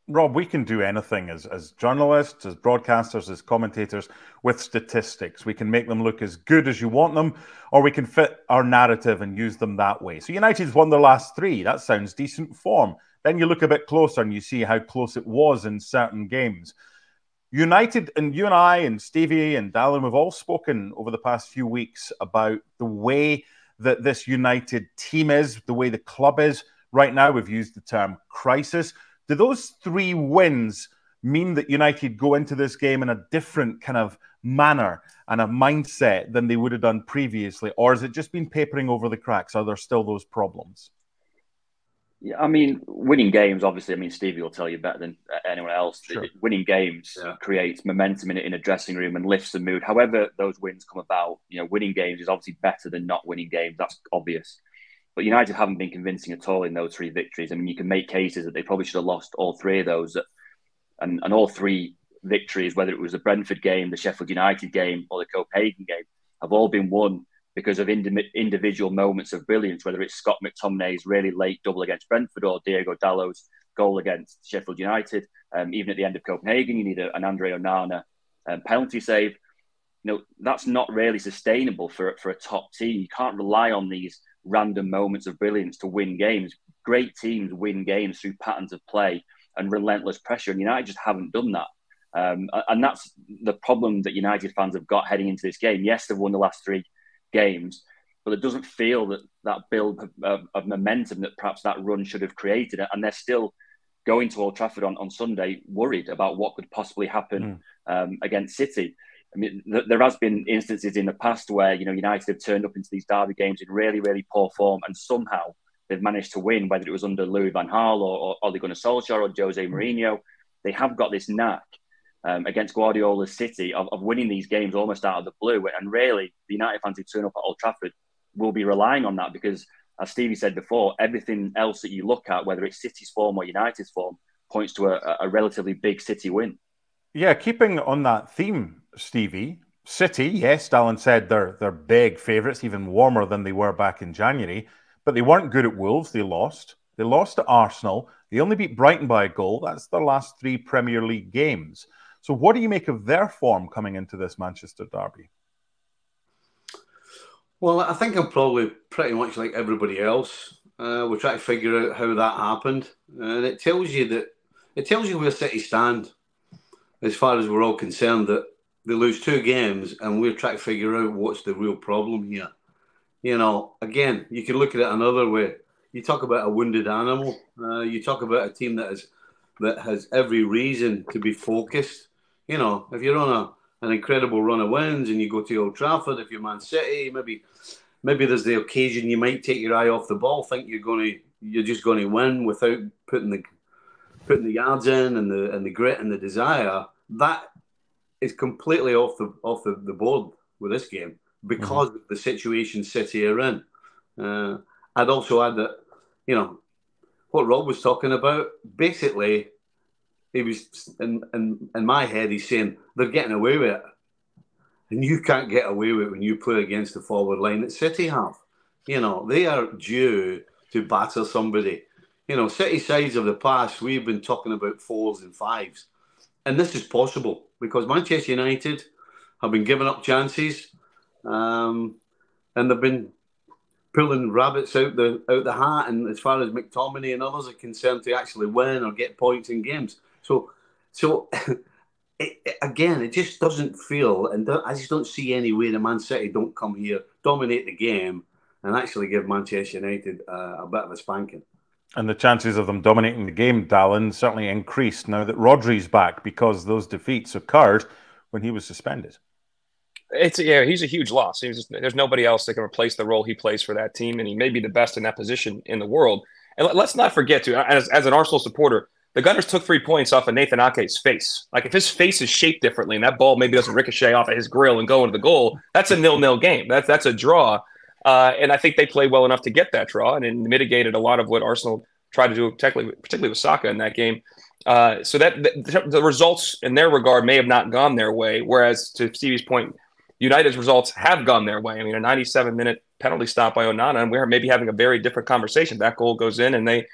Rob, we can do anything as journalists, as broadcasters, as commentators with statistics. We can make them look as good as you want them, or we can fit our narrative and use them that way. So United's won their last 3. That sounds decent form. Then you look a bit closer and you see how close it was in certain games. United, and you and I and Stevie and Dalen, we've all spoken over the past few weeks about the way that this United team is, the way the club is. Right now, we've used the term crisis. Do those 3 wins mean that United go into this game in a different kind of manner and a mindset than they would have done previously? Or has it just been papering over the cracks? Are there still those problems? Yeah, I mean, winning games, obviously, I mean, Stevie will tell you better than anyone else. Sure. Winning games creates momentum in a dressing room and lifts the mood. However those wins come about, winning games is obviously better than not winning games. That's obvious. But United haven't been convincing at all in those 3 victories. I mean, you can make cases that they probably should have lost all 3 of those. And all 3 victories, whether it was the Brentford game, the Sheffield United game, or the Copenhagen game, have all been won because of individual moments of brilliance, whether it's Scott McTominay's really late double against Brentford or Diego Dalot's goal against Sheffield United. Even at the end of Copenhagen, you need an Andre Onana penalty save. That's not really sustainable for a top team. You can't rely on these random moments of brilliance to win games. Great teams win games through patterns of play and relentless pressure, and United just haven't done that. And that's the problem that United fans have got heading into this game. Yes, they've won the last 3 games, but it doesn't feel that build of momentum that perhaps that run should have created. And they're still going to Old Trafford on Sunday worried about what could possibly happen against City. I mean, there has been instances in the past where, United have turned up into these derby games in really, really poor form, and somehow they've managed to win, whether it was under Louis van Gaal or Ole Gunnar Solskjaer or Jose Mourinho. They have got this knack against Guardiola's City of winning these games almost out of the blue. And really, the United fans who turn up at Old Trafford will be relying on that because, as Stevie said before, everything else that you look at, whether it's City's form or United's form, points to a relatively big City win. Yeah, keeping on that theme, Stevie, City, yes, Dalen said they're big favourites, even warmer than they were back in January, but they weren't good at Wolves. They lost. They lost to Arsenal. They only beat Brighton by a goal. That's their last 3 Premier League games. So what do you make of their form coming into this Manchester derby? Well, I think I'm probably pretty much like everybody else. We're trying to figure out how that happened. And it tells you where City stand as far as we're all concerned, that they lose 2 games and we're trying to figure out what's the real problem here. Again, you can look at it another way. You talk about a wounded animal. You talk about a team that has every reason to be focused. If you're on an incredible run of wins and you go to Old Trafford, if you're Man City, maybe there's the occasion you might take your eye off the ball, think you're just going to win without putting the yards in and the grit and the desire. That is completely off the board with this game because of the situation City are in. I'd also add that, what Rob was talking about, basically, he was, in my head, he's saying they're getting away with it. And you can't get away with it when you play against the forward line that City have. They are due to batter somebody. City sides of the past, we've been talking about 4s and 5s. And this is possible because Manchester United have been giving up chances and they've been pulling rabbits out the hat, and as far as McTominay and others are concerned, to actually win or get points in games. So it just doesn't feel, and I just don't see any way that Man City don't come here, dominate the game, and actually give Manchester United a bit of a spanking. And the chances of them dominating the game, Dalen, certainly increased now that Rodri's back because those defeats occurred when he was suspended. He's a huge loss. There's nobody else that can replace the role he plays for that team, and he may be the best in that position in the world. And let's not forget, too, as an Arsenal supporter, the Gunners took 3 points off of Nathan Ake's face. Like, if his face is shaped differently and that ball maybe doesn't ricochet off of his grill and go into the goal, that's a 0-0 game. That's a draw. And I think they played well enough to get that draw and mitigated a lot of what Arsenal tried to do, particularly with Saka in that game. So that the results in their regard may have not gone their way, whereas to Stevie's point, United's results have gone their way. I mean, a 97-minute penalty stop by Onana, and we're maybe having a very different conversation. That goal goes in, and they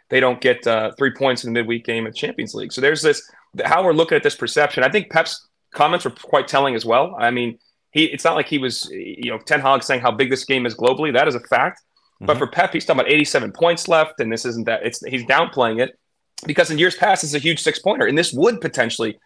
they don't get 3 points in the midweek game of Champions League. So there's this, how we're looking at this perception. I think Pep's comments were quite telling as well. I mean, it's not like he was, Ten Hag saying how big this game is globally. That is a fact. Mm-hmm. But for Pep, he's talking about 87 points left, and this isn't that. He's downplaying it because in years past, it's a huge 6-pointer, and this would potentially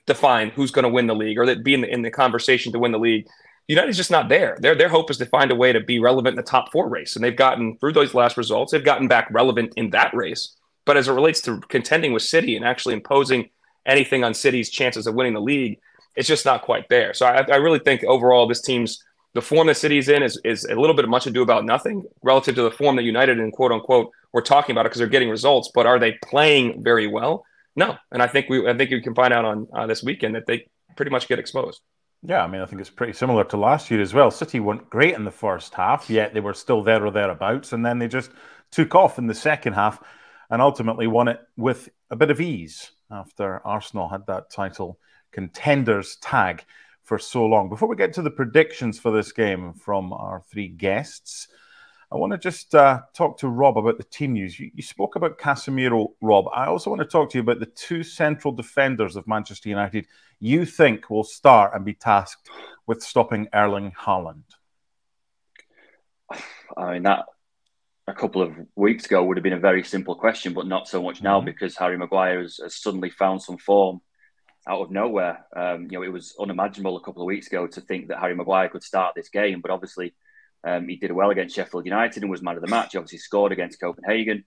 define who's going to win the league or that be in the conversation to win the league. United's just not there. Their hope is to find a way to be relevant in the top 4 race, and they've gotten through those last results. They've gotten back relevant in that race. But as it relates to contending with City and actually imposing anything on City's chances of winning the league, it's just not quite there. So I really think overall this team's the form that City's in is a little bit much ado about nothing relative to the form that United and quote unquote we're talking about it because they're getting results. But are they playing very well? No. And I think we can find out on this weekend that they pretty much get exposed. Yeah, I mean, I think it's pretty similar to last year as well. City weren't great in the first half, yet they were still there or thereabouts, and then they just took off in the second half and ultimately won it with a bit of ease after Arsenal had that title contenders tag for so long. Before we get to the predictions for this game from our 3 guests, I want to just talk to Rob about the team news. You spoke about Casemiro, Rob. I also want to talk to you about the 2 central defenders of Manchester United you think will start and be tasked with stopping Erling Haaland. I mean, that a couple of weeks ago would have been a very simple question, but not so much now because Harry Maguire has suddenly found some form out of nowhere. It was unimaginable a couple of weeks ago to think that Harry Maguire could start this game, but obviously he did well against Sheffield United and was man of the match. He obviously scored against Copenhagen.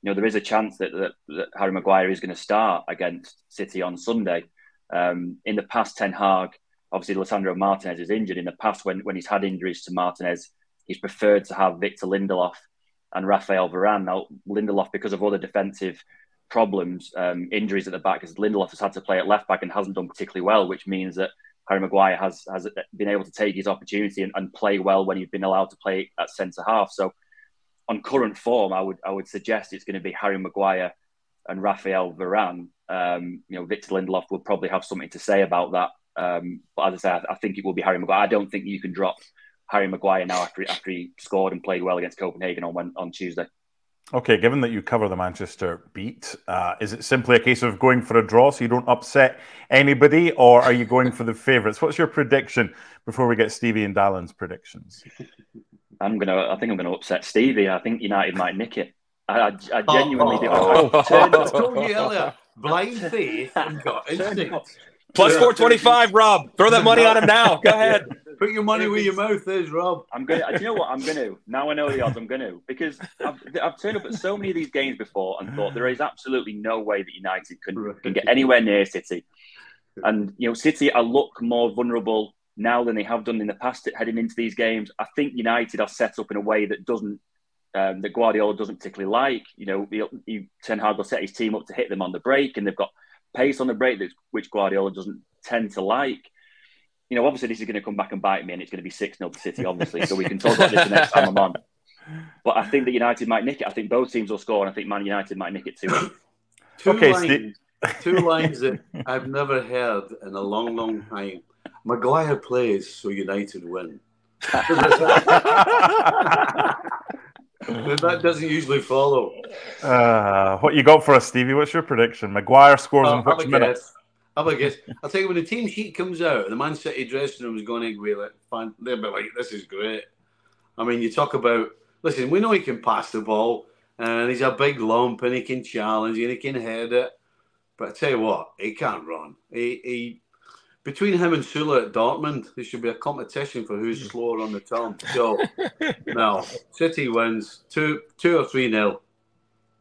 There is a chance that Harry Maguire is going to start against City on Sunday. In the past, Ten Hag, obviously Lisandro Martinez is injured. In the past, when he's had injuries to Martinez, he's preferred to have Victor Lindelof and Rafael Varane. Now, Lindelof, because of other defensive problems, injuries at the back, because Lindelof has had to play at left back and hasn't done particularly well, which means that Harry Maguire has been able to take his opportunity and play well when he's been allowed to play at centre half. So, on current form, I would suggest it's going to be Harry Maguire and Rafael Varane. Victor Lindelof will probably have something to say about that. But as I say, I think it will be Harry Maguire. I don't think you can drop Harry Maguire now after he scored and played well against Copenhagen on Tuesday. Okay, given that you cover the Manchester beat, is it simply a case of going for a draw so you don't upset anybody, or are you going for the favourites? What's your prediction before we get Stevie and Dalen's predictions? I think I'm gonna upset Stevie. I think United might nick it. I genuinely do. I told you earlier, blind faith and gut instinct. Plus 425, Rob. Throw that money on him now. Go ahead. Put your money where your mouth is, Rob. I'm gonna. Do you know what I'm gonna? Now I know the odds. I'm gonna, because I've turned up at so many of these games before and thought there is absolutely no way that United can get anywhere near City. And City look more vulnerable now than they have done in the past heading into these games. I think United are set up in a way that that Guardiola doesn't particularly like. Ten Hag will set his team up to hit them on the break, and they've got pace on the break, which Guardiola doesn't tend to like. Obviously this is going to come back and bite me, and it's going to be 6-0 to City, obviously. So we can talk about this the next time I'm on. But I think that United might nick it. I think both teams will score, and I think Man United might nick it too. Two lines that I've never heard in a long, long time. Maguire plays so United win. That doesn't usually follow. What you got for us, Stevie? What's your prediction? Maguire scores in which minute? Have a guess. I'll tell you, when the team sheet comes out, the Man City dressing room is going to be like, they'll be like, this is great. I mean, you talk about, listen, we know he can pass the ball, and he's a big lump, and he can challenge, and he can head it. But I tell you what, he can't run. Between him and Sula at Dortmund, there should be a competition for who's slower on the tongue. So, no, City wins 2 or 3-0.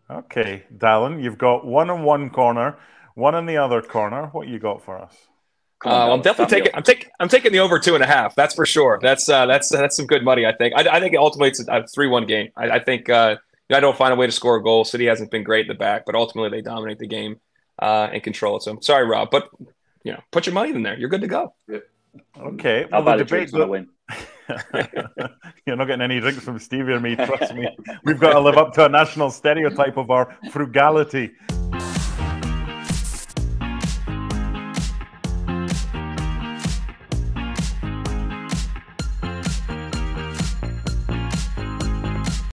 Okay, Dalen, you've got one in one corner, one in the other corner. What you got for us? I'm definitely taking. I'm taking the over 2.5. That's for sure. That's some good money. I think. I think ultimately it's a 3-1 game. I think I don't find a way to score a goal. City hasn't been great in the back, but ultimately they dominate the game and control it. So I'm sorry, Rob, but put your money in there. You're good to go. Yeah. Okay. I'll buy the drinks when I win. You're not getting any drinks from Stevie or me. Trust me. We've got to live up to a national stereotype of our frugality.